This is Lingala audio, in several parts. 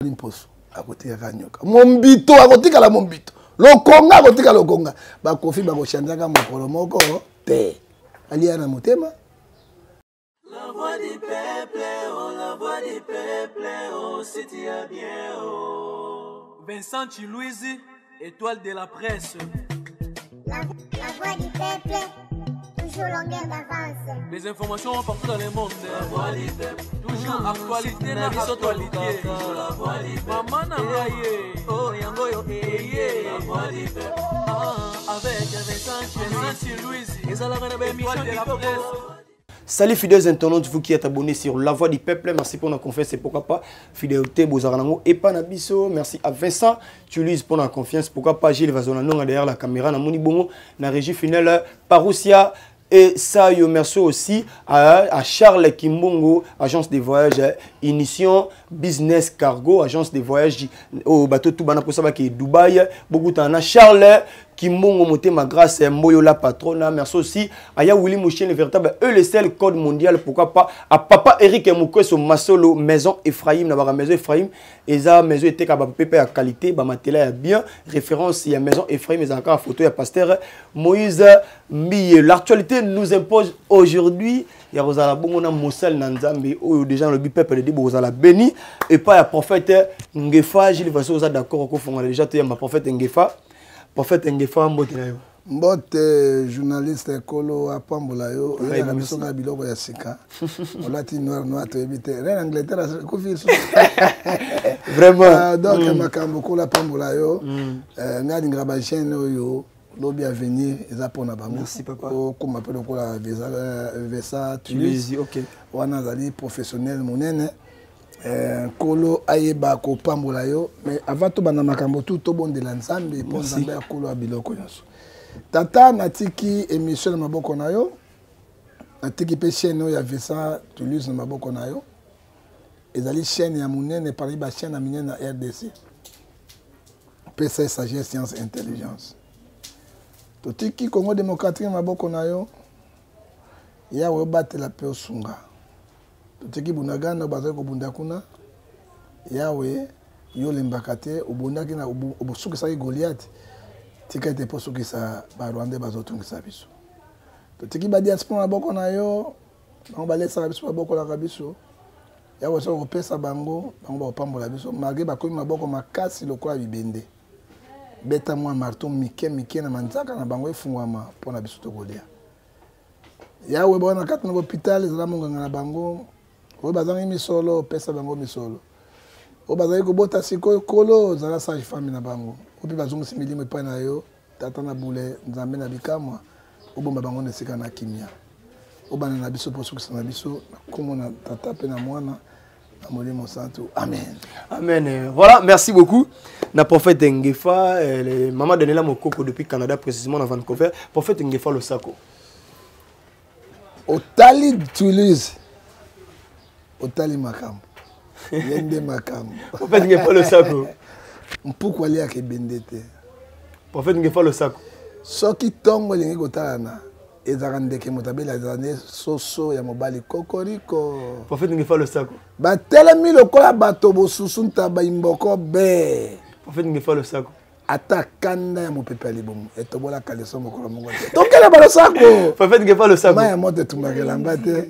Limposo akotika kanyoka mombito akotika la mombito lokonga akotika lokonga bakofi bakoshanzaka mokolo moko te alia na motema. La voix du peuple, oh la voix du peuple, oh si tu as bien oh. Vincent Chilouizi, étoile de la presse. La voix du peuple, toujours longueur d'avance. Les informations partout dans le monde. La voix du peuple, toujours actualité na actualité. La voix du peuple, maman na maye, oh yango yo eye. La voix du peuple, avec Vincent Chilouizi, et ça la reine étoile de la presse. Salut fidèles internautes, vous qui êtes abonnés sur La Voix du Peuple, merci pour la confiance et pourquoi pas fidélité, Bozaranango et Panabiso. Merci à Vincent Chilouizi pour la confiance, pourquoi pas Gilles Vazonanonga derrière la caméra, na Moni Bongo, na régie finale, Parousia. Et ça, yo merci aussi à Charles Kimbongo, agence de voyage Inition Business Cargo, agence de voyage au bateau Toubana pour savoir qui est Dubaï. Beaucoup de Charles Kimbongo Motema grâce à Moyola Patrona. Merci aussi à Willy Mouchen, le véritable ELSL code mondial. Pourquoi pas à Papa Eric Moukweso Masolo, Maison Ephraim, la Maison Ephraim. Et ça, maison était capable de payer à qualité, Bamatela bien. Référence, il y a Maison Ephraim, mais encore photo, il y a Pasteur Moïse Mbiye. L'actualité nous impose aujourd'hui. Il y a Rosala Bongona Moussel Nanzambe, où déjà le peuple de Rosala béni. Et pas le prophète Ngefa, Gilles Vasso, d'accord, qu'on fait déjà, il y a ma prophète Ngefa. Prophète Ngefa, Mbote journaliste Kolo apambola yo na biso na biloko ya sika olati noir to ebite reine Angleterre ko fi vraiment donc makambo ko la pambola yo ngadi ngaba chaîne yo lobi à venir eza pona bango. Merci papa ko m'appelle ko la Vesa Chilouizi. OK wana zali professionnel monene Kolo ayeba ko pambola yo mais avant to bana makambo tout to bondela nzambe pour nzambe ya Kolo abiloko nyonso. Tata natiki émission na maboko na yo natiki pe chaîne ya Vincent Chilouizi na maboko na yo ezali chaîne ya munene parmi ba chaîne na minene na RDC PC sagesse science intelligence totiki Congo démocratique na maboko na yo ya we batela pe osunga totiki bunagana bazali ko bunda kuna yawe yo lembaka te obundaki na obosukisaki Goliath tika ete po sukisa barwande bazotungisa biso totiki ba diaspora na boko na yo bango balesaka biso babokolaka biso yawe so kopesa bango bango bapambola biso malgré bakomi maboko makasi lokola bibende beta mwa marteau mike na manzaka na bango efungwama mpona biso tokolia yawe bona kati na hôpital ezala monganga na bango oyo bazangi misolo pesa bango misolo oyo bazali kobota sikoyo Kolo zala sage femme na bango opi bazongisi milimo epai na yo tata na bule nzambe na bikamwa obomba bango na esika na kimia obana na biso mpo sukisa na biso na kombo na tata mpe na mwana na molimo santo amen amen. Voilà, merci beaucoup na prophète Ngefa maman Daniela Mokoko depuis Canada précisément dans Vancouver. Prophète Ngefa Losako otali Chilouizi otali makambo yende makambo prophète Ngefa Losako mpuku aliaka ebende te prophète Ngefa Losako soki tongo elingi kotalana ezalaka ndeke moto abelaka ne soso ya mobali kokoriko prophète Ngefa Losako batelemi lokola bato bosusu ntaba imboko be prophète Ngefa Losako ata kanda ya mopepe ya libumu etobolaka leso mokolo moko te tokele balosako prophète Ngefa Losako ma ya moto etumbaka elamba te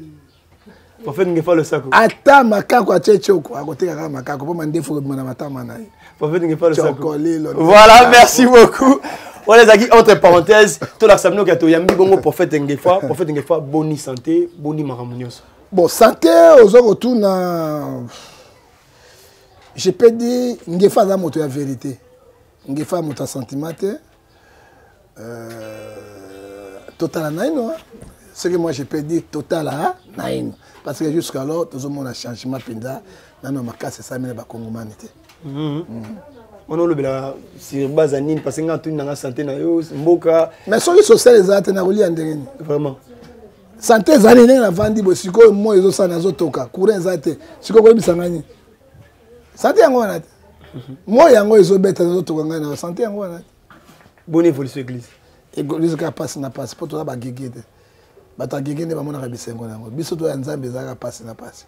prophète Ngefa Losako ata makako atie tioko akotekaka makako mpo mandefu kobima na matama na ye prophète Ngefa Losako. Lilo Voilà, merci beaucoup. On les a dit entre parenthèses, tout la samedi que tu as mis bon prophète Ngefa, boni santé, boni maramunios. Bon, santé aux autres na je peux dire Ngefa za moto ya vérité. Ngefa moto sentiment total naino. Ce que moi je peux dire total naino parce que jusqu'alors tout le monde a changement pinda na no makase ça mena ba kongomanité. On a le sur base anine parce que quand on a santé na yo mboka mais soki social ezate na kolia ndengeni vraiment santé zane na vandi bo siko mo ezo sana zotoka courant ezate siko ko bisanga ni santé yango wana mo yango ezo beta zotoka ngana na santé yango wana bonne évolution église ka passe na passe pour to ba gigete bata gigende ba mona ka bisengo nango biso to ya nzambe ezaka passe na passe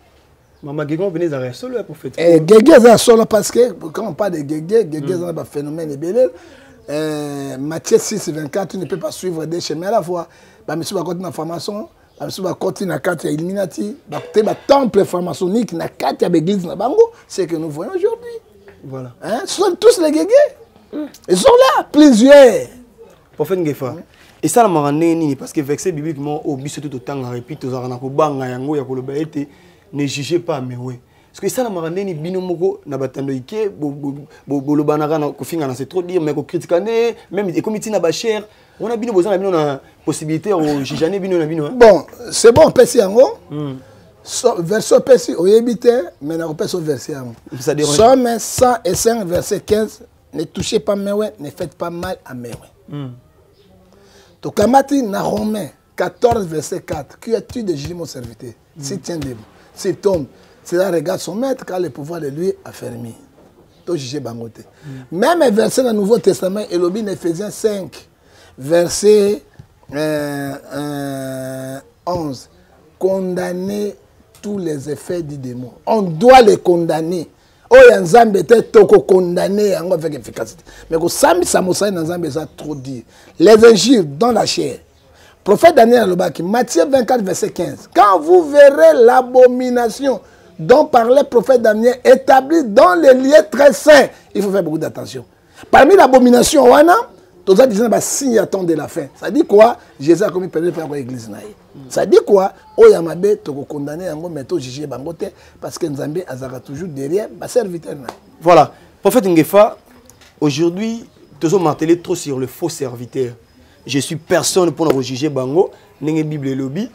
Maman Guégué, on venait à solo pour faire. Guégué, c'est solo parce que quand on parle de Guégué, c'est un phénomène ébélé. Matthieu 6, 24, tu ne peux pas suivre des chemins à la fois. Monsieur va continuer la formation, monsieur va continuer la carte Illuminati, le temple franc-maçonnique, la carte de l'église, c'est ce que nous voyons aujourd'hui. Voilà. Hein? Ce sont tous les Guégués. Ils sont là, plusieurs. Prophète Ngefa. Et ça, la marane, parce que verset bibliquement, au but tout autant, répète, aux aranakobanga, yango, yakoloba, ne jugez pas, mais oui. Parce que ça, la marane, binomoko, nabatando ike, bolobanara, kofinga, c'est trop dire, mais ko critiquer, même les comités nabacher, on a bino besoin, on a la possibilité, au jijane, bino, bino. Bon, c'est bon, Pessi yango. Verset Pessi, au yébité, mais n'a pas son verset yango. Somme 105, verset 15, ne touchez pas Mewe, ne faites pas mal à Mewe. Tokamati na Romain 14, verset 4. Qui as-tu de juger mon serviteur? S'il tient debout, s'il tombe, cela regarde son maître car le pouvoir de lui a fermé. To juger bangote. Même verset dans le Nouveau Testament, Elobin Ephésiens 5, verset 11. Condamner tous les effets du démon. On doit les condamner. Oh, Nzambe était toko condamné avec efficacité. Mais que Sami Samosai Nzambe ça trop dit. Les injures dans la chair. Prophète Daniel Alobaki, Matthieu 24, verset 15. Quand vous verrez l'abomination dont parlait le prophète Daniel établie dans les lieux très saints, il faut faire beaucoup d'attention. Parmi l'abomination, on a tous les gens signe attendent la fin. Ça dit quoi? Jésus a commis péché par l'église. Ça dit quoi? Oyamabe toko condamné yango mais to juger bangote parce que Nzambe azara toujours derrière ba serviteur. Voilà. Prophète Ngefa, aujourd'hui, tous ont martelé trop sur le faux serviteur. Je suis personne pour nous juger bango, n'engé Bible lobby,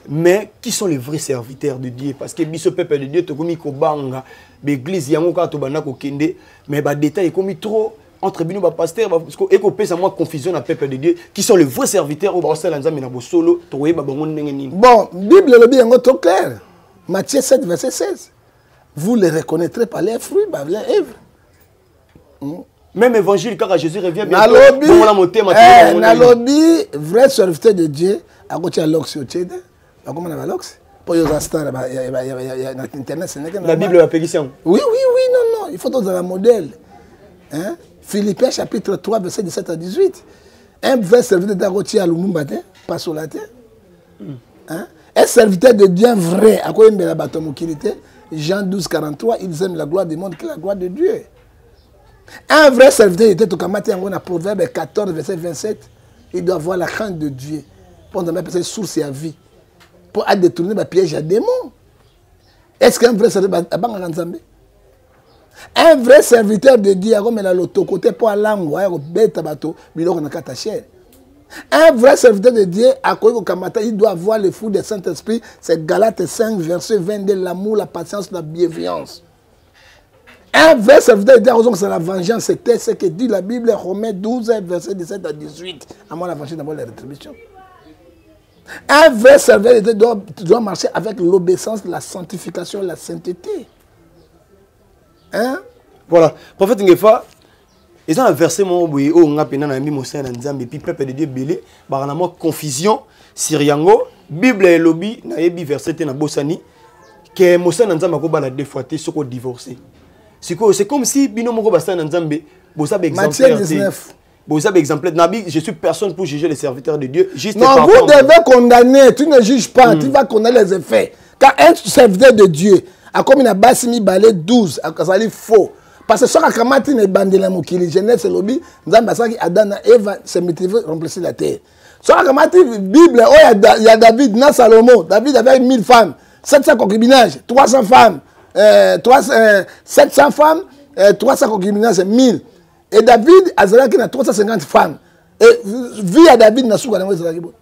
mais qui sont les vrais serviteurs de Dieu? Parce que biso peuple de Dieu to komi ko banga, l'église yango ka to bana ko kende, mais ba détail komi trop entre bino ba pasteur parce que eko pesa moi confusion na peuple de Dieu qui sont les vrais serviteurs au Barcelone Nzambe na bo solo to yeba bango ndenge nini. Bon, Bible le bien trop clair. Matthieu 7 verset 16. Vous les reconnaîtrez par leurs fruits, par leurs œuvres. Même évangile quand Jésus revient bien. Nalobi vrai serviteur de Dieu à côté de l'ox yochede. Comment on a l'ox? Pour les instants il y a internet c'est la Bible la pédition. Oui non, il faut dans un modèle. Hein? Philippiens chapitre 3, verset 17 à 18. Un vrai serviteur d'Agotia à Lumumba, pas sur la terre. Un serviteur de Dieu vrai, à quoi il met la bâton Jean 12, 43, ils aiment la gloire du monde que la gloire de Dieu. Un vrai serviteur était au Kamati, on a Proverbe 14, verset 27. Il doit avoir la crainte de Dieu. Pour nous appeler source et à vie. Pour détourner le piège à démon. Est-ce qu'un vrai serviteur a Nzambe? Un vrai serviteur de Dieu, un vrai serviteur de Dieu, il doit avoir le fruit du Saint-Esprit. C'est Galates 5, verset 22, l'amour, la patience, la bienveillance. Un vrai serviteur de Dieu, c'est la vengeance. C'était ce que dit la Bible, Romains 12, verset 17 à 18. À moi, la vengeance, d'abord la rétribution. Un vrai serviteur de Dieu doit marcher avec l'obéissance, la sanctification, la sainteté. Hein? Voilà, prophète Ngefa, ils ont un verset où on a mis mon sein dans Nzambe, puis peuple de Dieu belé, par la confusion, Syriango, Bible et lobby, naebi verset na Bossani, que mon sein dans Nzambe a la deux fois été sur divorcé. C'est comme si bino moko basta dans Nzambe, bosa exemplaire. Matthieu 19. Bosa exemplaire. Nabi, je suis personne pour juger les serviteurs de Dieu. Juste non, vous devez condamner, tu ne juges pas, tu vas condamner les effets. Quand un serviteur de Dieu a comme une base mi balé 12, ça dit faux. Parce que ce que Kamati ne bandela mokili Genèse et lobby, Nzamba saki Adam et Eva se motiver remplacer la terre. Ce que Kamati Bible, il y a David, na Salomon, David avait 1000 femmes, 700 concubinages, 300 femmes, 700 femmes, 300 concubinages, 1000. Et David a qui a 350 femmes. Et vie à David na soukana bon.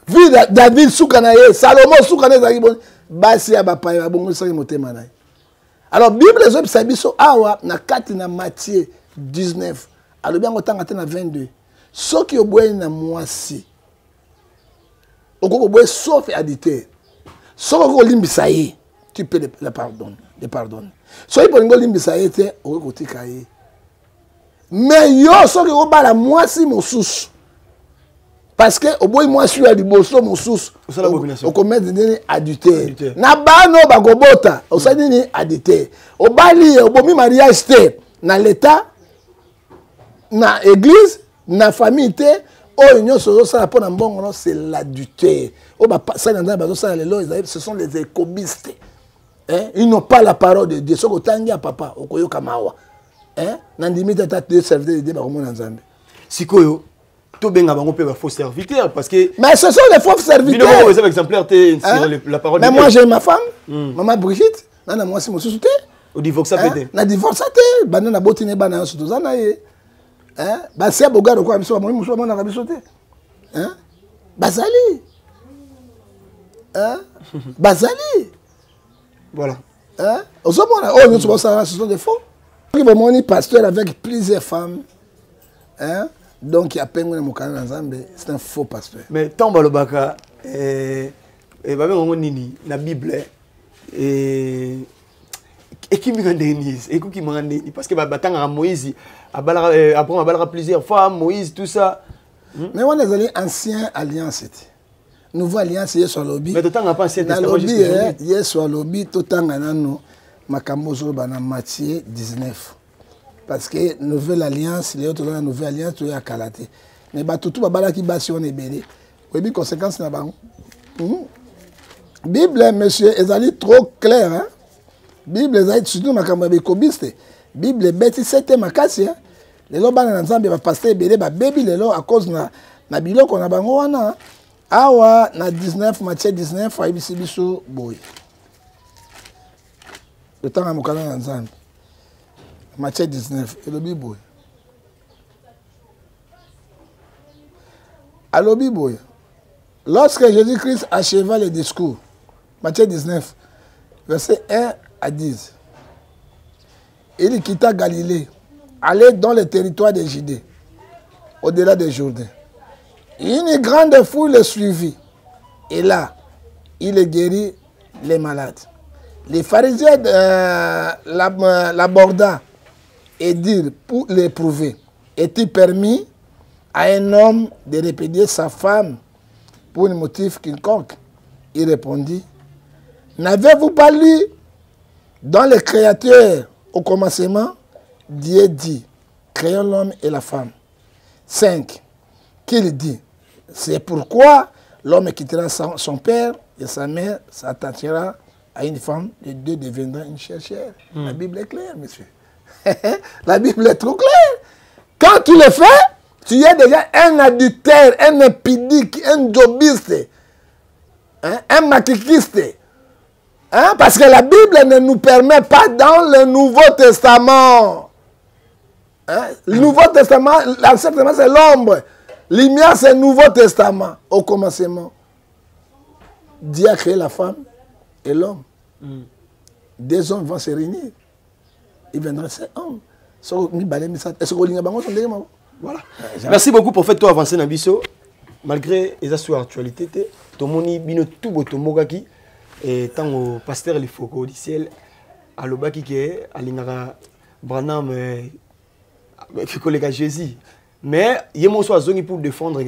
Vie David soukana Salomon soukana bon. Basi ya bapaya bongo saki motema na. Alors Bible les autres sabiso awa na kati na Matthieu 19. Alors bien autant na 22. Ce qui oboye na mwasi. Oko oboye sauf adité. Ce ko limbisa ye, tu peux le pardonner, le pardonner. So il polingo limbisa ye te oko tika ye. Mais yo ce qui obala mwasi mosusu. parce que au bout moi je suis à liboso mon sous au commettre des adultère na bano bagobota au sani adultère au bali au bomi mariage té na l'état na église na famille té oh union so ça pour na mbongo c'est l'adultère oh ba ça na ba ça ce sont les écobistes hein ils n'ont pas la parole de Dieu ce que tangi à papa okoyoka mawa hein na ndimita ta de serviteur de ba komona nzambe sikoyo tout bien avant on peut faux serviteur parce que mais ce sont les faux serviteurs vous avez exemplaire la parole mais moi j'ai ma femme maman Brigitte nana moi si mo souté au divorce ça peut na divorce té bana na botine bana surtout ça na ye hein ba c'est bogaro quoi biso moi muso na biso té hein bazali hein bazali voilà hein au sommet oh nous ça ce sont des faux qui va mon pasteur avec plusieurs femmes hein donc il y a plein de mokana nzambe c'est un faux pasteur mais tant balobaka ba bengo nini na bible et qui me rendeni et qui me rendeni parce que batanga Moïse après on va plusieurs fois Moïse tout ça mais on est allé ancien alliance nouvelle alliance yeso lobby mais totanga pas ancien testament juste yeso lobby totanga nano makambo zo bana Matthieu 19 parce que nouvelle alliance les autres la nouvelle alliance tu ya kalaté mais ba tout babala ki basi on est belé oui bi conséquence na bango Bible monsieur ezali trop clair hein Bible ezali surtout makambo be kobiste Bible beti c'était makasi hein les lo bana nzambe ba pasteur belé ba baby lelo à cause na biloko na bango wana awa na 19 Matthieu 19 ayibisi biso boy le temps à mokana na nzambe Matthieu 19 et le Bible. Alors Bible. Lorsque Jésus-Christ acheva le discours, Matthieu 19, verset 1 à 10, il quitta Galilée, allait dans le territoire de Judée, au-delà des Jourdains. Une grande foule le suivit, et là, il guérit les malades. Les pharisiens l'aborda et dire pour l'éprouver, est-il permis à un homme de répudier sa femme pour un motif quelconque? Il répondit, n'avez-vous pas lu dans le Créateur au commencement, Dieu dit, créons l'homme et la femme. 5. Qu'il dit, c'est pourquoi l'homme quittera son père et sa mère s'attachera à une femme, les deux deviendront une chair. La Bible est claire, monsieur. La Bible est trop claire. Quand tu le fais, tu es déjà un adultère, un impudique, un jobiste, hein, un maquilliste. Hein, parce que la Bible ne nous permet pas dans le Nouveau Testament. Hein, le Nouveau Testament, l'Ancien Testament c'est l'ombre. Lumière c'est le Nouveau Testament. Au commencement, Dieu a créé la femme et l'homme. Des hommes vont se réunir. Il viendra ces hommes. Voilà. Merci beaucoup pour faire toi avancer Nabiso. Malgré les actualités, tout le monde bino tout beau tomogaki et tant au pasteur il faut qu'au ciel à l'obaki qui est à l'ingara Branham que collègue Jésus. Mais il y a mon soit zone pour défendre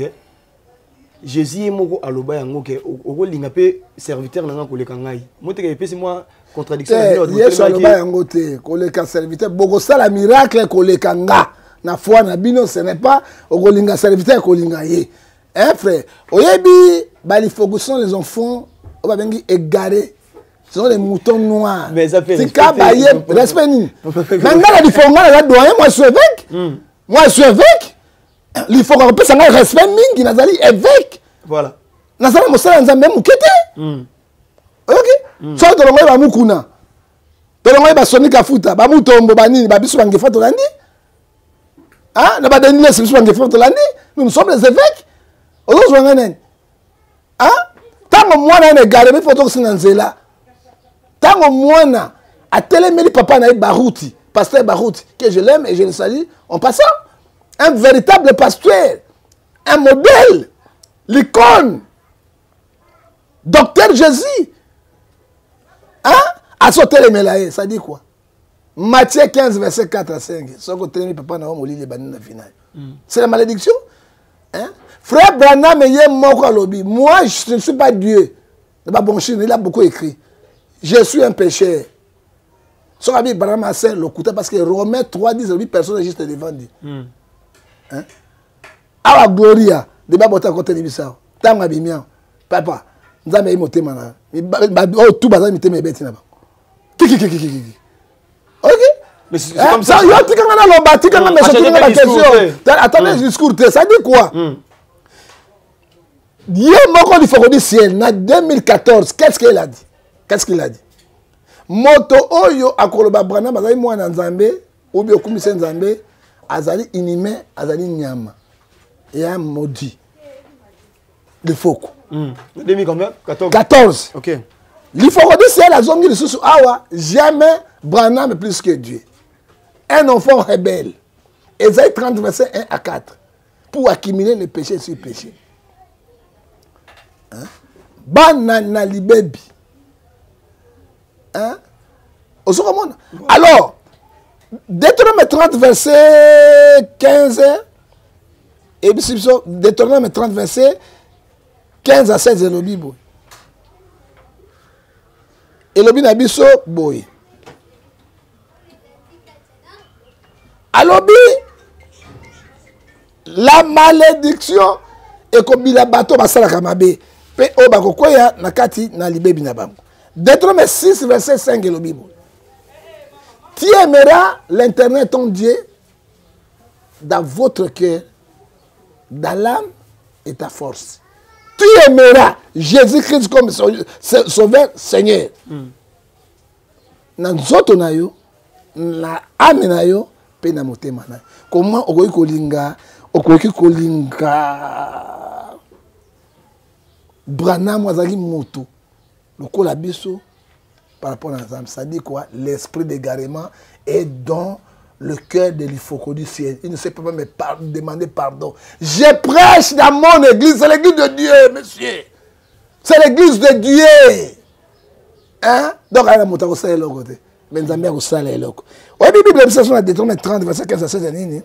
Jésus est mon à l'oba yango que au linga pe serviteur nanga collègue ngai. Moi te que moi contradiction yesu aloba yango te koleka serviteur bokosala miracle koleka nga na foi na bino ce n'est pas okolinga serviteur kolinga ye hein frère oyebi balifokuson les enfants obabengi égarés ce sont les moutons noirs mais ça fait tika baye respect nini nanga la difonga la doyen moi je suis évêque moi je suis évêque il faut qu'on puisse avoir respect mingi nazali évêque voilà nazali mosala nzambe mukete ok so tolongoyi bamukuna tolongoyi basonika futa bamutombo banini babiso bangefa tolandi na badenilesi biso bangefa tolandi nous sommes les évêques ozozwanga nani ntango mwana ane egare bifo tokosinga nzela ntango mwana atelemeli papa na ye baruti pasteur baruti que je l'aime et je le salue en passant un véritable pasteur un modèle l'icône docteur Jésus. Hein? À sauter les mélaïs, ça dit quoi? Matthieu 15, verset 4 à 5. C'est la malédiction. Hein? Frère Branham est mort à lobby. Moi, je ne suis pas Dieu. Il a beaucoup écrit. Je suis un pécheur. Son ami Branham a le côté parce que Romains 3 dit que personne n'est juste devant Dieu. Hein? À la gloria, de babota côté de Bissau. Tanga bimia. Papa, nous avons monté mana. Tout bazar mité mes bêtes là-bas. OK? Mais c'est comme ça. Yo tikanga na lomba, tikanga mais surtout la question. Attendez le discours, ça dit quoi? Dieu moko il faut dire ciel en 2014, qu'est-ce qu'il a dit? Qu'est-ce qu'il a dit? Moto oyo akoloba Branham bazali mwana nzambe, obi okumisa nzambe, azali inhumain, azali nyama. Et un maudit. Le foko. 2000 combien? 14. 14. OK. Il faut dire ciel a zongi le sous awa, jamais Branham plus que Dieu. Un enfant rebelle. Ésaïe 30 verset 1 à 4 pour accumuler les péchés sur péché. Hein? Banana libebi. Hein? Alors, Deutéronome 30 verset 15 et Deutéronome 30 verset 15 à 16 et le Bible. Et le Bible biso boy. Alors, la malédiction et comme il a bateau basala kamabe pe o bakokoya nakati na libebi na bango. Deutéronome 6 verset 5 et le Bible. Tu aimeras l'Éternel ton Dieu dans votre cœur, dans l'âme et ta force. Tu aimeras Jésus-Christ comme sauveur Seigneur. Dans zoto na yo, na âme na yo, pe na motema na. Comment okoki kolinga Branham azali moto lokola biso par rapport à Nzambe. Ça dit quoi? L'esprit d'égarement est dans le cœur de l'Ifoko du ciel. Il ne sait pas me demander pardon. Je prêche dans mon église. C'est l'église de Dieu, monsieur. C'est l'église de Dieu. Hein? Donc, il y a un mot à faire l'autre côté. Mais Nzambe a fait l'autre. Oui, la Bible, c'est Deutéronome 30, verset 15 à 16.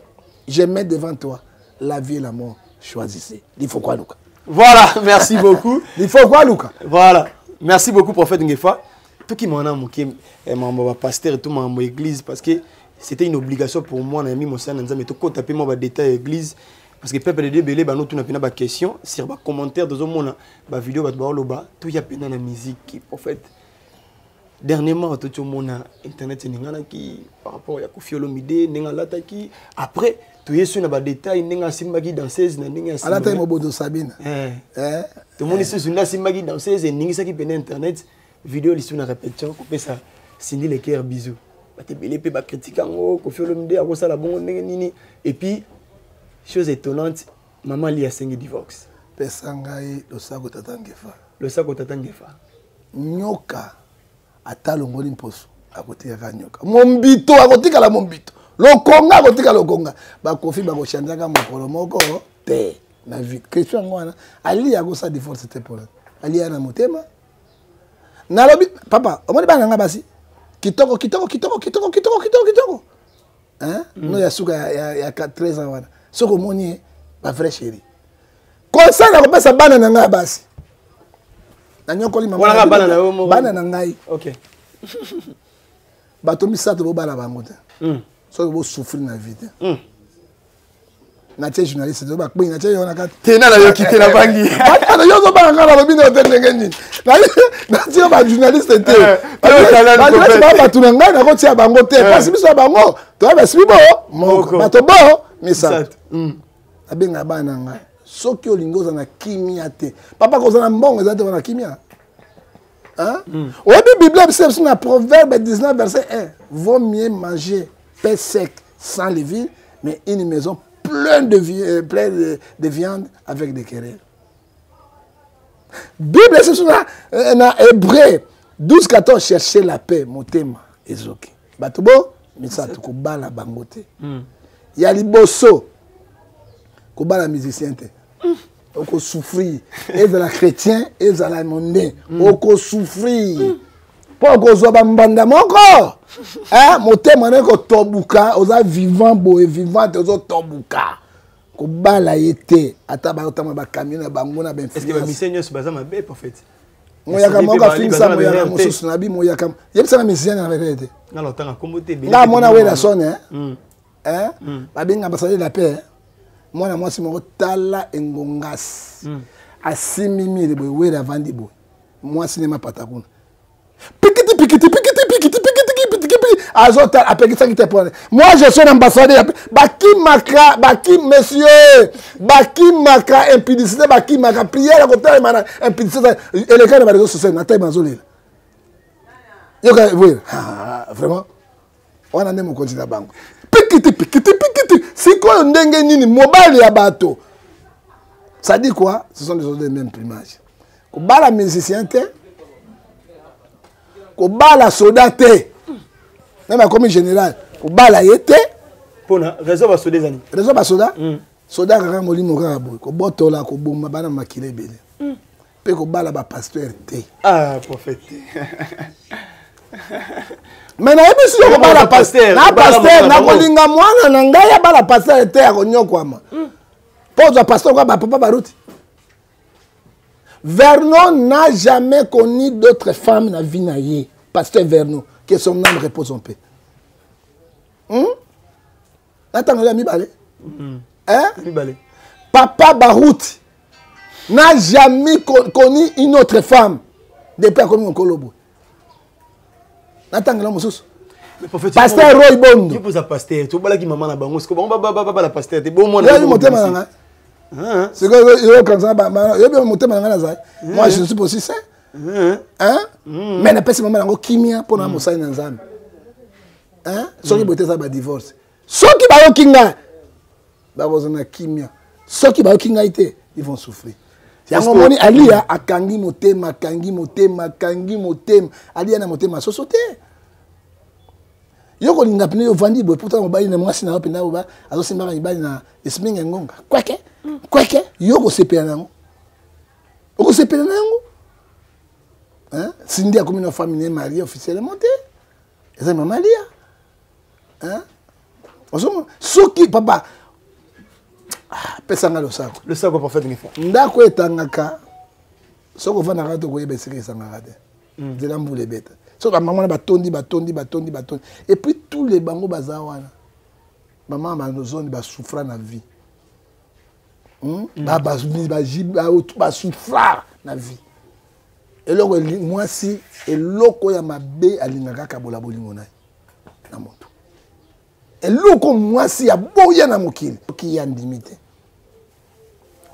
Je mets devant toi la vie et la mort. Choisissez. Il faut quoi, Luka? Voilà, merci beaucoup. Il faut quoi, Luka? Voilà. Merci beaucoup, prophète Ngefa. Tout qui m'en a moqué, mon pasteur et tout mon église, parce que c'était une obligation pour moi, on a mis mon sein dans mais tout quand taper moi détail église, parce que peuple de Dieu belé, bah nous tout n'a pas de question, sur les commentaires de ce monde, bah vidéo bah le bas, tout y a peine dans la musique, prophète. Dernièrement tout le monde internet c'est n'engana qui par rapport à Koffi Olomide, n'engana qui après tout y est sur les détails, n'engana simba qui danseuse, n'engana simba. À la taille Mobodo Sabine. Tout le monde est sur une simba qui danseuse et n'engana qui peine internet. Vidéo l'histoire na répétition couper ça Cindy les cœurs bisous ba te belé pe ba critiquer ngo Koffi Olomide a ko sala bongo nini et puis chose étonnante maman li a 5 divorce pesangai le sako tatangefa nyoka atalo ngoli mposo akote ya nyoka mombito akotika la mombito lokonga akotika lokonga ba Koffi ba ko chanjaka mokolo moko te na vie question ngwana ali ya ko sa divorce te pour ali ya na motema. Nalobi papa, omoni bana nga basi. Kitoko. Hein? No ya suka ya 13 ans wana. Soko moni ba vrai chéri. Conseil na kopesa bana na nga basi. Na nyokoli mama. Wala bana na yo bana na ngai. OK. Bato misato bo bana bango te. So bo souffrir na vie te. Na tie journaliste zo ba kpin na tie yo na kat. Tena na yo kité na bangi. Ana yo zo ba nga na lobi na hotel ngeni. Na tie ba journaliste te. Ba tu na nga na ko tie bango te. Parce biso bango, to ba sibo moko. Bato bo misato. Abenga bana nga. Soki olingoza na kimia te. Papa ko za na mbongo za te na kimia. Hein? Au Bible c'est sur la Proverbe 19 verset 1. Vaut mieux manger pain sec sans levain, mais une maison pleine de viande avec des querelles. Bible c'est sur la Hébreu 12-14 chercher la paix, motema ezoki. Batubo misato ko bala bangote. Ya liboso ko bala musicien te. Oko souffrir, et de la chrétien, et de la mondaie. Oko souffrir. Pour que soit bambanda moko. Hein, moté mané ko tobuka, oza vivant boé vivant oza tobuka. ko bala yete ata ba otama ba camion na bango na ben. Est-ce que ba mission nyos baza mabe prophète? Moyaka moka finisa moyaka mosusu na bi moyaka. Yebisa na mission na vérité. Na lotanga komote be. Na mona wela sonne hein. Ba benga basali la paix. Mwana mwasi moko tala engongas. Asimimi de boy wela vandi boy. Mwasi ne mapata kuna. Pikiti pikiti pikiti pikiti pikiti pikiti. Azota apekisa qui te prend. Moi je suis ambassadeur. Baki maka, baki monsieur, baki maka impudicité, baki maka prière à côté mana impudicité et les cas de réseaux sociaux na taille mazolé. Yoka oui. Vraiment. On a même continuer la banque. Pikiti pikiti pikiti. Si quoi ndenge nini mobile ya bato. Ça dit quoi? Ce sont des autres mêmes plumage. Ko bala musicien te. Ko bala soda te. Même comme général, ko bala yete. Pona réseau ba soda zani. Réseau ba soda? Soda kaka molimo kaka boy. Ko botola ko bomba bana makile belé. Pe ko bala ba pasteur te. Ah prophète. Mais na yebi ko bala pasteur. Na pasteur na kolinga mwana na ngai ya bala pasteur te ya konyokwama. Pose pasteur quoi ba papa baruti. Vernon n'a jamais connu d'autres femmes dans la vie naïe. Pasteur Vernon, que son âme repose en paix. Attends, il a mis balé. Hein? Papa Barout n'a jamais connu une autre femme depuis qu'il a connu un colobo. Attends, il a mis Pasteur Roy Bondo. Tu poses à pasteur, tu vois qui maman na bango, c'est comment la pasteur, t'es bon moi. C'est que moi je suis aussi sain. Hein? Mais na pesi mama nango kimia pour na mosali na nzambe. Hein? Soki bote ça ba divorce. Soki ba yokinga ba kozana kimia. Soki ba yokinga ite, ils vont souffrir. Yango moni alia akangi motema, kangi motema, kangi motema. Alia na motema sosote. Yoko linga pene yo vandi boy pourtant mobali na mwasi na opena ba azo simba ni bali na esminga ngonga. Kweke? Kweke? Yoko sepela nango. Yoko sepela nango. Hein? Cindy a comme une femme mariée officiellement. C'est ma malia. Hein? Soki papa. Pesanga le sac. Le sac au prophète Ngefa. Ndako etangaka. Soko vana rato ko yebe seke sanga de. De la mboule bête. Soko maman batondi. Et puis tous les bango bazawana. Maman ba zone ba souffra na vie. Ba souffra na vie. Et là, moi, si, et loko ya mabe alingaka kabola bolingo na moto. Et loko moi si ya boya na mokili qui ya ndimité.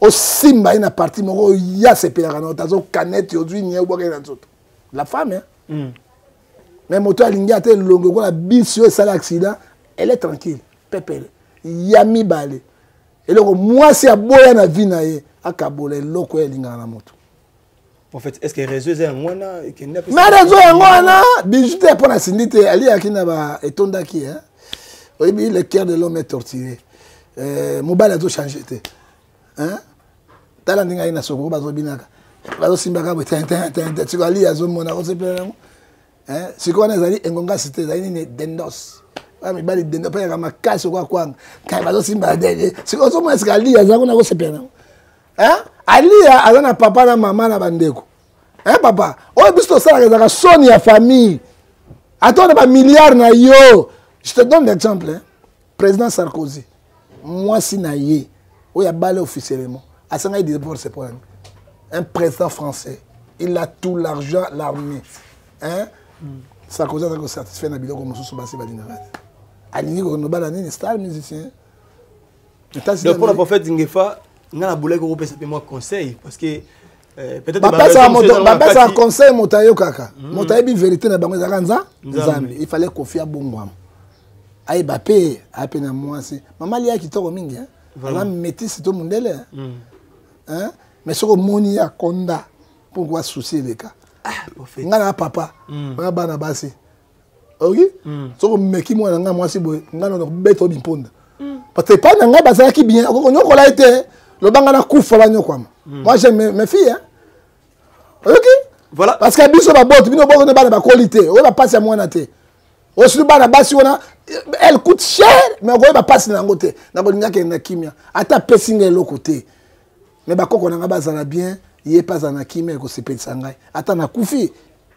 O simba ina parti moko ya sepela na tazo canette aujourd'hui ni boka na nzoto. La femme hein. Mais moto alingi ate longo ko la bisio et sala accident, elle est tranquille, pepele. Yami balé. Et loko moi si ya boya na vie na ye akabola loko ya linga na moto. En fait, est-ce que réseau est un wana et que n'a pas. Mais réseau est un wana. Bijouté pour la syndité. Ali akina ba etonda ki hein. Oui, le cœur de l'homme est torturé. Mobile a tout changé. Hein? Tala ndinga ina soko bazo binaka. Bazo simbaka bo tente. Tu ali azo mona ko sepela ngo. Hein? Siko na zali engonga cité zali ni dendos. Ba mi bali dendos pa kama kaso kwa kwanga. Kai bazo simba dele. Siko zo mona sikali azo na ko sepela ngo. Hein? Alia azana papa na maman na bandeko. Hein papa? O bisto sala ka soni ya famille. Attends ba milliard na yo. Je te donne l'exemple hein. Président Sarkozy. Moi si na ye. O ya balé officiellement. Asanga il divorce pour un président français. Il a tout l'argent, l'armée. Hein? Sarkozy a satisfait na biloko mosusu basi balinga. Alingi ko no bala ni star musicien. Donc pour le prophète Ngefa na boulay ko pesa pe moi conseil parce que peut-être ça conseil motayo kaka motayo bi vérité na bango zakanza nzambe il fallait confier bongwam ay bapé apena mwasi mama lia kitoko mingi hein voilà métis to mundele hein mais soko moni ya konda pour quoi soucier les cas ngana papa ba bana basi OK soko meki mwana nga mwasi boy ngana no beto bimponda parce que pas nga basala ki bien ko nyokola été le bangana kufa la nyokwama. Moi j'aime mes filles hein. OK? Voilà. Parce que biso ba bot, bino boko ne ba qualité. O ba passe à moi na té. O su ba na basi ona elle coûte cher mais on va passer dans côté na ko ngaka na kimia ata pesinga le côté mais ba koko na bazala bien yé pas na kimia ko sepelisa ngai ata na kufi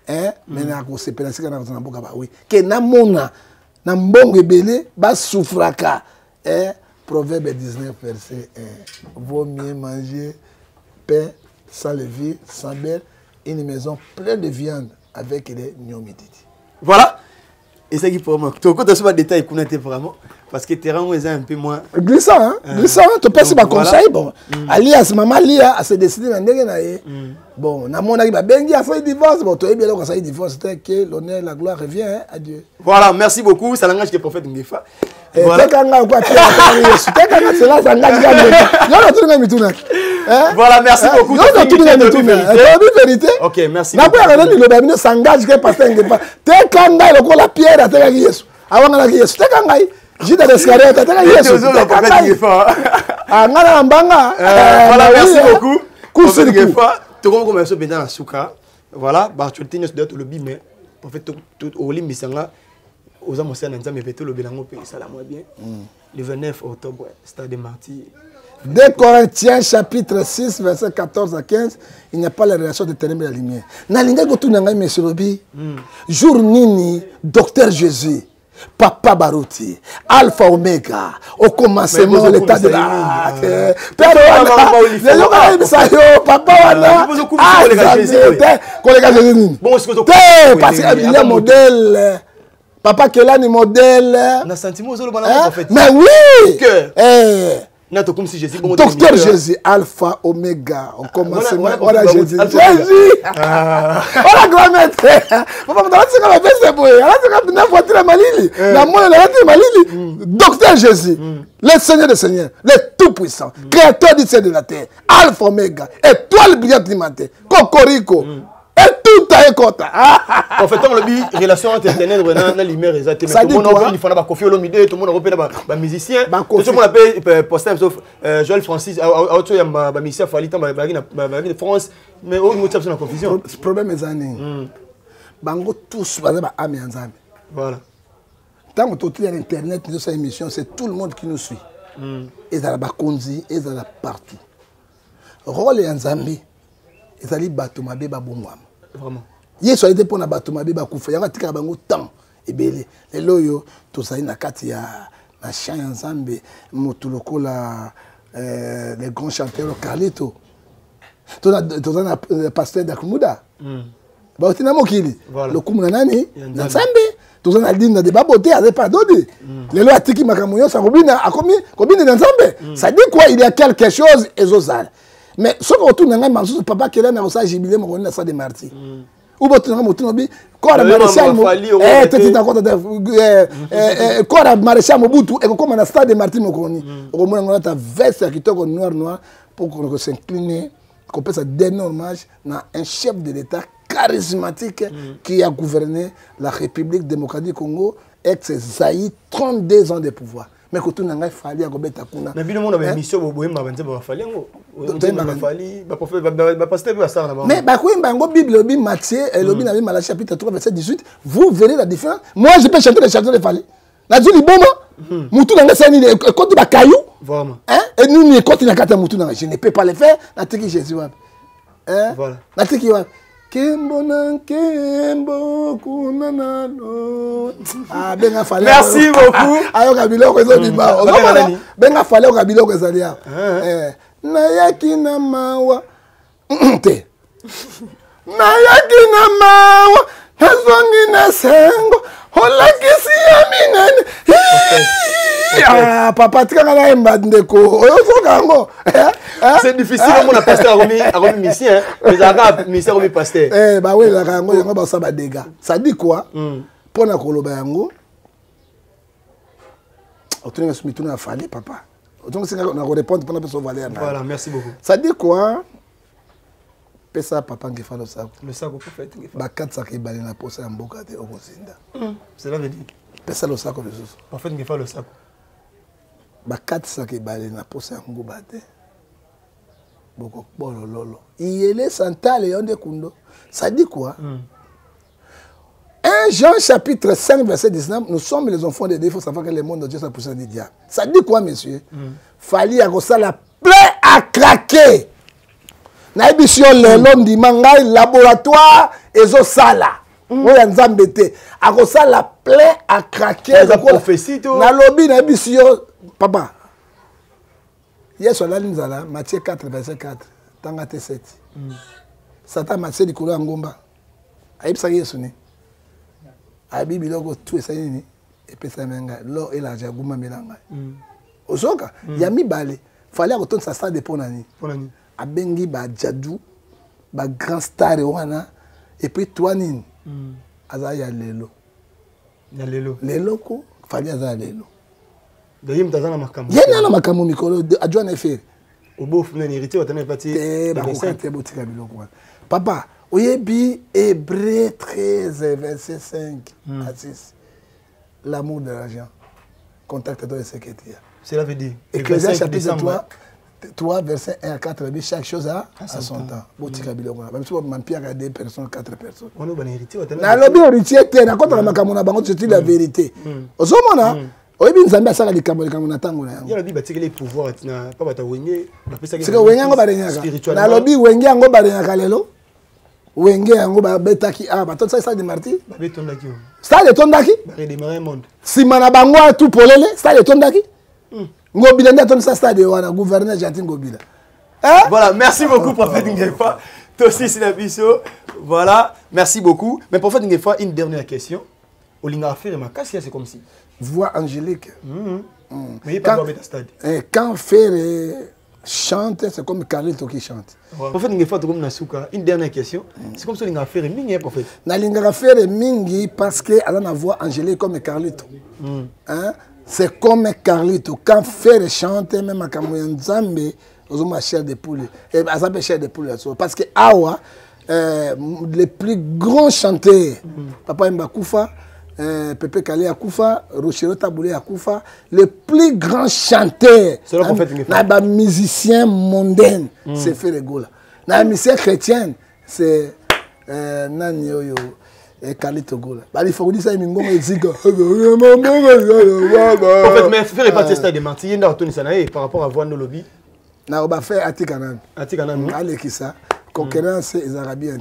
mais na ko sepelisa kana na boka ba oui ke na mona na mbongo ebele ba souffraka Proverbe 19 verset 1 vaut mieux manger pain sans levain sans beurre une maison pleine de viande avec les nyomididi. Voilà. Et ça qui pour moi. Tu as ce détail qu'on a été vraiment parce que terrain est un peu moins glissant, hein? Glissant, tu peux pas conseil bon. Alias maman Lia a se décidé dans ndenge na ye. Bon, na mona ba bengi a fait divorce, bon, tu es bien là quand ça divorce, c'est que l'honneur la gloire revient à Dieu. Voilà, merci beaucoup, ça langage que prophète Ngefa. Voilà. Voilà, merci beaucoup. Vérité. Ok, merci beaucoup. Le s'engage que pasteur Ngefa. T'es kanga le la pierre t'es Yesu. Avant na Yesu t'es kanga. Jida d'escalier t'es Yesu. Ah ngana mbanga. Voilà, merci beaucoup. Prophète Ngefa, tu comme commencer pendant la souka. Voilà, bah tu tenir sur le lobby mais en fait tout au lit misanga. Aux hommes aussi, nous avons le bilan ça la bien. Le 29 octobre, Stade des Martyrs. 2 Corinthiens chapitre 6, verset 14 à 15, il n'y a pas la relation de ténèbres et la lumière. Nalinga gotu nanga monsieur Lobi. Jour nini, docteur Jésus, Papa Barouti, Alpha Omega, au commencement l'état de la Père Papa Wana. Parce qu'il y a un modèle. Papa Kelani modèle. Mais oui. Docteur Jésus, Alpha, Omega, on commence voilà Jésus. Jésus. Voilà grand-mère. Docteur Jésus, le Seigneur des Seigneurs, le Tout-Puissant, Créateur du ciel et de la terre, Alpha, Omega, étoile brillante du matin, Cocorico. Et tout a écouté. En fait, on a dit relation entre internet et la lumière exactement. Tout le monde il faut la confier au milieu, tout le monde repère les musiciens. Tout le monde appelle posté sauf Joël Francis, autre il musicien Fali dans de France, mais au niveau de la confusion. Le problème est année. Bango tous bazaba ami ensemble. Voilà. Tant que tu es sur internet, nous cette émission, c'est tout le monde qui nous suit. Et dans la Bakonzi, et dans la partout. Rôle et ensemble. Ezali bato mabe ba bongwama vraiment yeso aide pona bato mabe ba kufa yanga tika bango temps ebele lelo yo tozali na kati ya na chant ya Nzambe motu lokola les grands chanteurs Carlito tozana pasteur Dakumuda ba otina mokili lokumuna nani na Nzambe tozana dinda de baboté avec pardonné lelo atiki makambo yo sa kobina akomi kobina na Nzambe ça dit quoi il y a quelque chose ezozala. Mais ce que tu n'as pas papa qui est là dans sa jubilé mon na Stade des Martyrs. Ou tu n'as pas tu corps maréchal corps maréchal Mobutu et comme na Stade des Martyrs mon koni. Au moins on a ta veste qui toque noir pour qu'on s'incline qu'on peut se donner hommage à un chef de l'État charismatique qui a gouverné la République démocratique du Congo ex-Zaïre 32 ans de pouvoir. Mais quand tu n'as fallu à Gobeta Kuna. Mais bien le monde a mission au bohème avant de fallu. Mais bah quoi, bango Bible, le Matthieu, et le Bible Malachie chapitre 3 verset 18, vous verrez la différence. Moi je peux chanter les chansons de Fali. La Dieu dit bon mutu nanga sani quand tu vas caillou. Vraiment. Hein? Et nous ni quand tu n'as qu'à mutu nanga, je ne peux pas le faire. Na tiki Jésus wa. Hein? Voilà. Na tiki wa. Kembo nan kembo kunana no. Ah benga Fali. Merci beaucoup. Ayo kabilo ko zo biba. Benga Fali ko kabilo ko zalia. Na yaki na mawa. Te. Na yaki na mawa. Hazongi na sengo. Hola kisi ya minene. Ah papa tika na emba ndeko. Oyo sokango. C'est difficile on a pasteur a remis mission mais aga mission remis pasteur. Bah oui la kango yango ba sa ba dégâts. Ça dit quoi? Pona koloba yango. Otunga sumituna Fali papa. Donc c'est on a répondre pendant personne valeur. Voilà, merci beaucoup. Ça dit quoi? Pesa papa ngefa le sac. Le sac au prophète ngefa. Ba 4 sacs balé na posa ya mboka te okozinda. Cela veut dire pesa le sac le sous. Prophète ngefa le sac. Ba 4 sacs balé na posa ya mboka te. Boko bolo lolo. Yele santale yonde kundo. Ça dit quoi? Un Jean chapitre 5 verset 19, nous sommes les enfants de Dieu, il faut savoir que le monde de Dieu c'est la puissance du diable. Ça dit quoi, monsieur? Fallait à ça la plaie à craquer. Naïbisio l'homme dit mangai laboratoire et zo sala. Oui, nzambe te. À ça la plaie à craquer. La prophétie tout. Na lobby naïbisio papa. Hier sur la ligne zala Matthieu 4 verset 4. Tangate 7. Satan Matthieu di kolo ngomba. Aïbisa yesu ni. Abi biloko tout ça ni et pesa menga l'or et l'argent guma melanga. Osoka ya mibale fallait que ton ça ça dépend nani. Ponani. Abengi ba jadou ba grand star wana et puis toi nini. Aza ya lelo. Ya lelo. Lelo ko fallait aza lelo. D'ailleurs mtazana makambo. Yena na makambo mikolo adjoa na faire. Obof na hérité watana pati. Ba ko kate botika biloko wana. Papa Oyebi, Hébreu 13, verset 5 à 6. L'amour de l'argent. Contacte-toi de secrétaire. Cela veut dire. Ecclésiaste chapitre 3, verset 1 à 4. Chaque chose a son temps. Botika biloko. Même si on m'a à 2 personnes, 4 personnes. On a hérité. Na lobi héritier te na contre la makamona bango c'est la vérité. Ozomona Oyebi nzambe asala likambo na tango na yango. Ya lobi batiki les pouvoirs na pas bata wenge bapesa ke wenge ngo barenyaka. Na lobi wenge ngo barenyaka lelo. Wenge yango ba betaki bato ça de martyr ba betondaki ça de tondaki ba redémarrer monde sima na bango tout polele ça de tondaki ngobila nda ton ça de wana gouverneur gentil ngobila voilà merci beaucoup prophète Ngefa Tossi Sinabiso voilà merci beaucoup mais prophète Ngefa une dernière question olinga faire ma casse c'est comme si voix angélique mais pas dans stade quand faire chante, c'est comme Carlito qui chante. Prophète Ngefa comme Nasuka, une dernière question. C'est comme ça qu'il a fait mingi prophète. Na linga faire mingi parce que elle a une voix angélique comme Carlito. Hein? C'est comme Carlito quand faire chante même à Kamoyanzambe, aux hommes chair de poule. Et ça chair de poule parce que awa les plus grands chanteurs Papa Mbakufa Pepe Kale Akoufa, Rochero Taboulé Akoufa, le plus grand chanteur, un musicien mondain, c'est Ferregola. Un musicien chrétien, c'est Nani Oyo et Kalito Gola. Il faut dire ça, il me dit que. En fait, mais faire partie de mentir, il y a un Sanae par rapport à voir nos lobbies. Non, on va faire Atikanan. Atikanan. Allez, qui ça? Concurrence les Arabiens.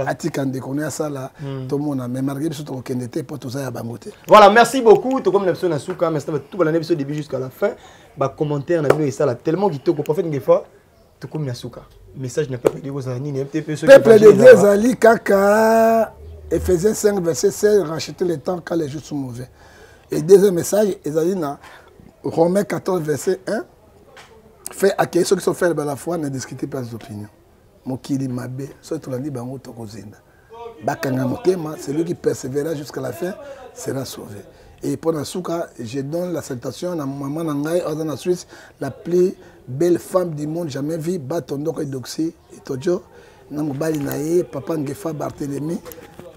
Atikande connaît ça là. Tout le monde a mais malgré tout on connaît pour tout ça à Bangote. Voilà, merci beaucoup. Tout comme l'épisode Nasuka, mais tout l'année du début jusqu'à la fin. Bah commentaire na vidéo ça là tellement qui te prophète Ngefa tout comme Nasuka. Message n'a pas pris de vos amis ni MTP ceux peuple de Dieu Ali Kaka Ephésiens 5 verset 16 racheter le temps quand les jours sont mauvais. Et deuxième message Ezali na Romains 14 verset 1 fait accueillir ceux qui sont faits par la foi ne discutez pas des opinions. Mokili mabe, soit tout l'année bango tokozenda. Bakanga motema, celui qui persévérera jusqu'à la fin sera sauvé. Et pour Nasuka, je donne la salutation à maman Nangai, en Suisse, la plus belle femme du monde jamais vue, Batondoko et Doxy, et Tojo, Namobali Naye, Papa Ngefa Barthélemy,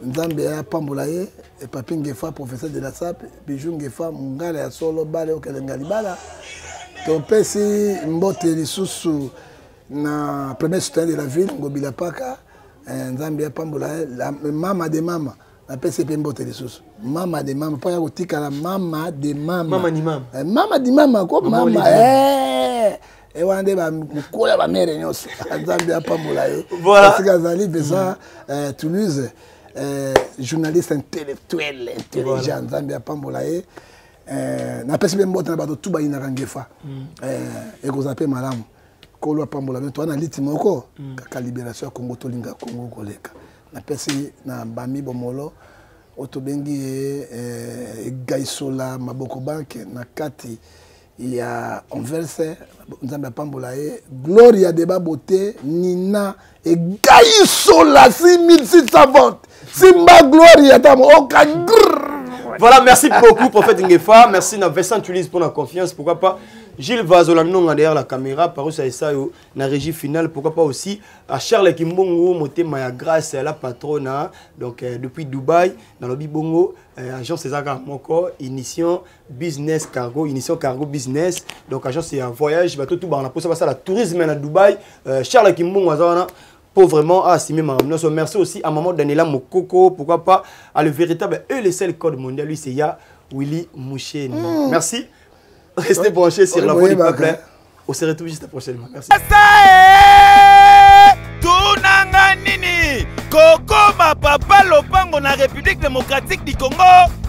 Nzambea Pambolaye, et Papi Ngefa, professeur de la SAP, Bijou Ngefa, Mungala ya Solo, Bale, Okelengalibala. Ton père, si Mbote Lissousou, na premier soutien de la ville, Ngobila Paka, Nzambia Pambolaye, la maman de maman. La PCP Mbote Lissousou. Maman de maman, pas yaoutika la maman de maman. Maman ni maman. Maman di maman, quoi maman. Et on a des moukoula ba mère nyos. Nzambia Pambolaye. Voilà. Parce que Zali Beza Toulouse, journaliste intellectuel, intelligent, Nzambia Pambolaye. Na PCP Mbote na bato tout ba ina Ngefa. Et ko zape malamu. Kolo Pambolaye to na litimoko ka libération Congo tolinga Congo koleka. Na pesi na bami bomolo otobengi gaisola maboko banke na kati ya Anverse Nzambe Pambolaye Gloria de Babote Nina et gaisola 6600 votes Simba Gloria tamo oka. Voilà, merci beaucoup prophète Ngefa, merci na Vincent Tulis pour la confiance, pourquoi pas Gilles Vazolamnon derrière la caméra, par ça et ça, la régie finale, pourquoi pas aussi à Charles Kimbongo, Moté Maya Grâce, la patronne, donc depuis Dubaï, dans le Bibongo, agence César Moko, Initiation Business Cargo, Initiation Cargo Business, donc agence c'est un voyage, tout on a posé ça la tourisme à Dubaï, Charles Kimbongo, pour vraiment assumer ma notion. Merci aussi à maman Daniela Mokoko, pourquoi pas à le véritable et le seul code mondial, lui c'est ya Willy Mouchen. Merci. Restez branchés sur la voix du peuple. On se retrouve juste prochainement. Merci. Tunanga nini Koko ma papa lopango na République démocratique du Congo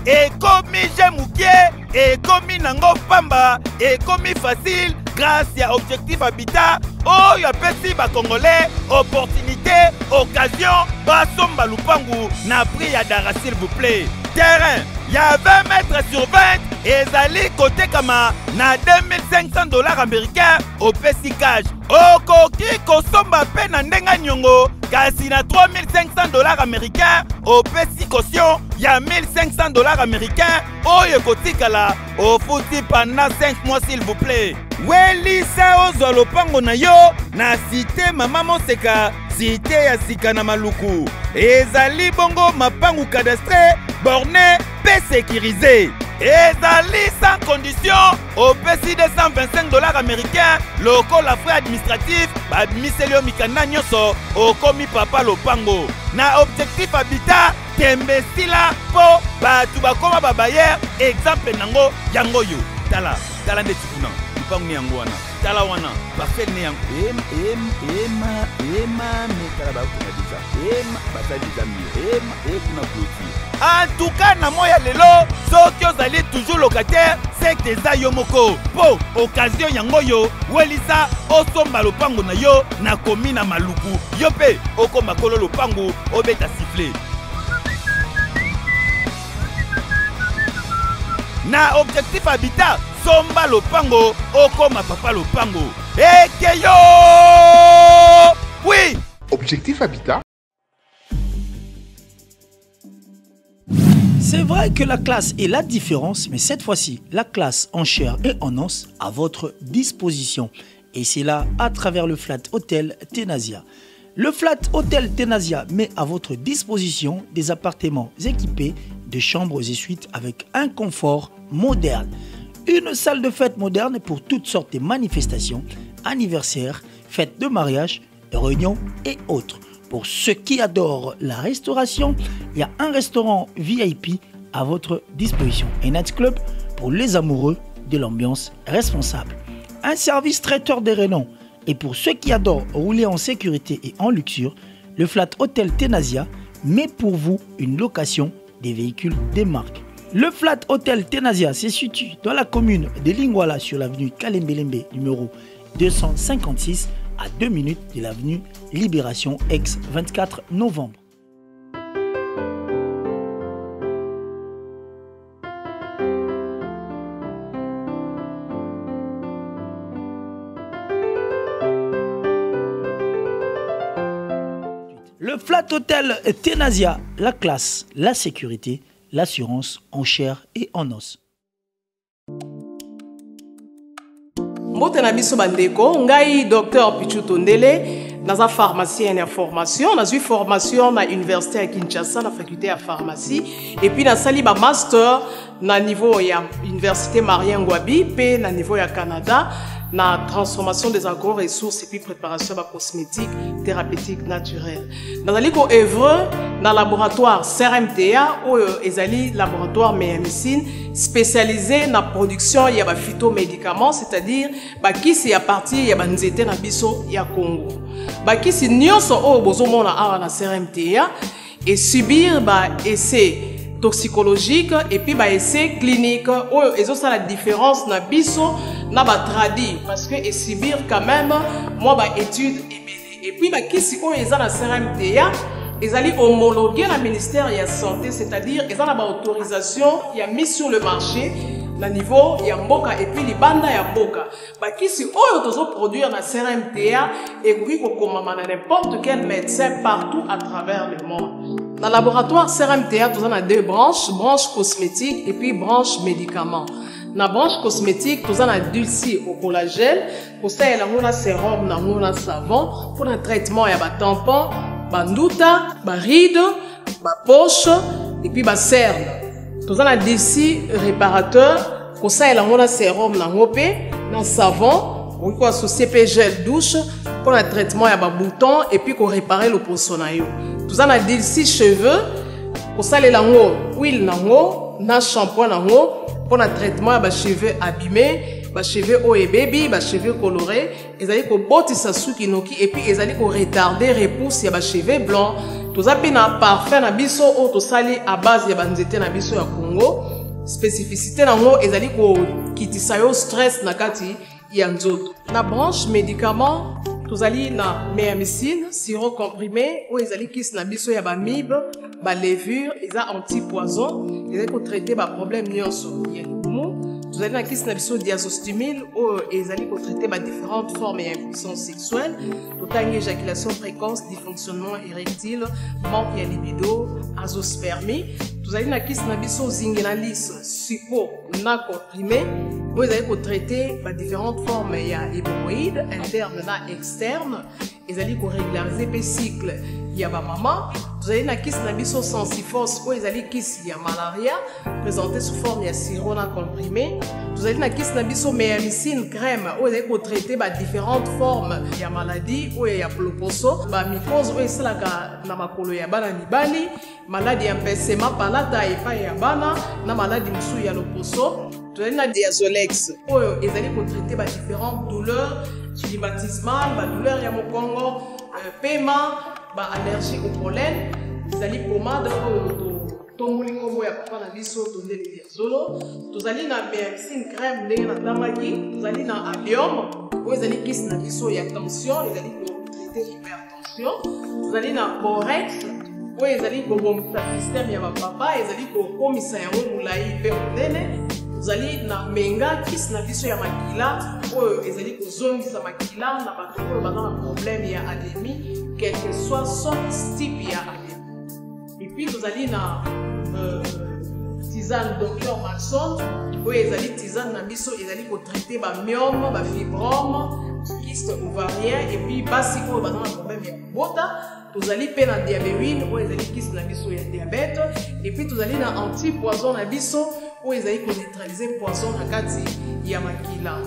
ekomi jemukie ekomi nango pamba ekomi facile grâce à Objectif Habitat oyo apesi ba Congolais opportunité occasion basomba lupangu na prix ya dara s'il vous plaît. Terrain, il y a 20 mètres sur 20 et Zali côté kama na 2500 $ américains au PC cash. Okoki kosomba pe na ndenga nyongo kasi na 3500 $ américains au PC caution, il y a 1500 $ américains. Oyo kotikala au fouti pendant 5 mois s'il vous plaît. Welisa ozo lopango na yo na cité mama Monseka cité ya sika na maluku ezali bongo mapangu cadastre borné pe sécurisé ezali sans condition au PC 225 $ américains loko la frais administratif ba miselio mikanda nyoso au komi papa lopango na Objectif Habitat tembesila po ba tubakoma ba bayer exemple nango yango yo tala nde tikuna pangu yango wana tala wana parfait ne yango ema metala ba kuna déjà bata déjà mi kuna clôture en tout cas na moya lelo soki ozali toujours locataire c'est que eza yo moko po occasion yango yo welisa osomba lopango na yo na komi na maluku yo pe okoma kolo lopango obeta sifflet na Objectif Habitat somba lopango okoma papa lopango ekeyo oui Objectif Habitat. C'est vrai que la classe est la différence, mais cette fois-ci, la classe en chair et en os à votre disposition. Et c'est là à travers le Flat Hotel Tenasia. Le Flat Hotel Tenasia met à votre disposition des appartements équipés de chambres et suites avec un confort moderne. Une salle de fête moderne pour toutes sortes de manifestations, anniversaires, fêtes de mariage, réunions et autres. Pour ceux qui adorent la restauration, il y a un restaurant VIP à votre disposition. Un night club pour les amoureux de l'ambiance responsable. Un service traiteur de renom. Et pour ceux qui adorent rouler en sécurité et en luxure, le Flat Hotel Tenasia met pour vous une location des véhicules des marques. Le Flat Hotel Tenasia se situe dans la commune de Lingwala sur l'avenue Kalembelembe numéro 256 à 2 minutes de l'avenue Libération ex-24 novembre. Le Flat Hotel Tenasia, la classe, la sécurité, l'assurance en chair et en os. Mbote na biso bandeko, ngai docteur Pichu Tondele, naza pharmacien en formation, naza formation na université à Kinshasa na faculté à pharmacie et puis nasali ba master na niveau ya université Marien Ngouabi pe na niveau ya Canada na transformation des agro-ressources et puis préparation de cosmétiques thérapeutiques naturelles. Nazali ko œuvre dans laboratoire CRMTA ou ezali laboratoire médecine spécialisé dans la production de phytomédicaments, c'est-à-dire qui c'est à partir ya banzete na biso ya Congo. Qui c'est nyonso o bozomona awa na CRMTA et subir essai toxicologique et puis essai clinique ou ça la différence na biso na tradi parce que et subir quand même moi étude et puis qui c'est o eza na CRMTA ils allaient homologuer le ministère de la Santé, c'est-à-dire ils ont l'autorisation qui a mis sur le marché le niveau de Mboka et puis les bandes de Mboka. Qui si on produire la CRMTA et puis qu'on n'importe quel médecin partout à travers le monde. Dans le laboratoire CRMTA, nous avons deux branches, branche cosmétique et puis branche médicaments. Dans la branche cosmétique, nous avons dulci au collagène, pour ça il y a un sérum, un savon, pour un traitement il y a un tampon, banduta, ride, poche et puis cerne. Nous avons d'ici réparateur, pour ça il y a un sérum, un savon, on peut associer gel douche, pour le traitement ya ba bouton et puis qu'on réparer le poisson na yo. Tout ça na délci cheveux, ko sale lango, huile nango, na shampoing nango pour le traitement ya ba cheveux abîmés, ba cheveux o et baby, ba cheveux colorés, ezali ko botisa suki noki et puis ezali ko retarder repousse ya ba cheveux blancs. Tout ça pe na parfum na biso o to sali à base ya ba nzete na biso ya Congo. Spécificité nango ezali ko kitisa yo stress na kati ya nzoto. Na branche médicament tozali na méamycine sirop comprimé ou ezali kis na biso ya ba mib ba levure eza anti-poison ezali ko traiter ba problème nyonso ya libumu. Tozali na kis na biso diazostimile ou ezali ko traiter ba différentes formes ya impuissance sexuelle, totangi éjaculation précoce, dysfonctionnement érectile, manque ya libido, azoospermie. Tozali na kis na biso zingenalis supo na comprimé ou ezali ko traiter ba différentes formes ya hémorroïdes interne na externe, ezali ko régulariser pe cycle ya ba mama. Tozali na kis na biso sensifos ou ezali kis ya malaria présenté sous forme ya sirop na comprimé. Tozali na kis na biso méamycine crème ou ezali ko traiter ba différentes formes ya maladie ou ya ploposo, ba mycose ou esalaka na makolo ya bana mibali, maladie ya mpesema palata epai ya bana na maladie mosusu ya loposo. Tozali na diazolex oyo ezali ko traiter ba différentes douleurs climatismales, ba douleurs ya mokongo, paiement, ba allergie au pollen. Ezali pomade oyo tongoli kombo ya papa na biso tondeli diazolo. Tozali na méamycine crème ndenge na tamaki. Tozali na allium oyo ezali kisi na biso ya tension, ezali ko traiter hypertension. Tozali na borex oyo ezali ko bomisa système ya ba papa, ezali ko komisa yango mulai pe monene. Tozali na menga kisi na biso ya makila oyo ezali ko zongisa makila na bato oyo baza na problème ya anémie, quel que soit son type ya anémie. Et puis tozali na tisane Dr Maxon oyo ezali tisane na biso ezali ko traiter ba myome, ba fibrome, kyste ovarien et puis basi oyo baza na problème ya bota. Tozali pe na diabétine oyo ezali kisi na biso ya diabète et puis tozali na anti-poison na biso oyo ezali ko neutraliser poison na kati ya makila.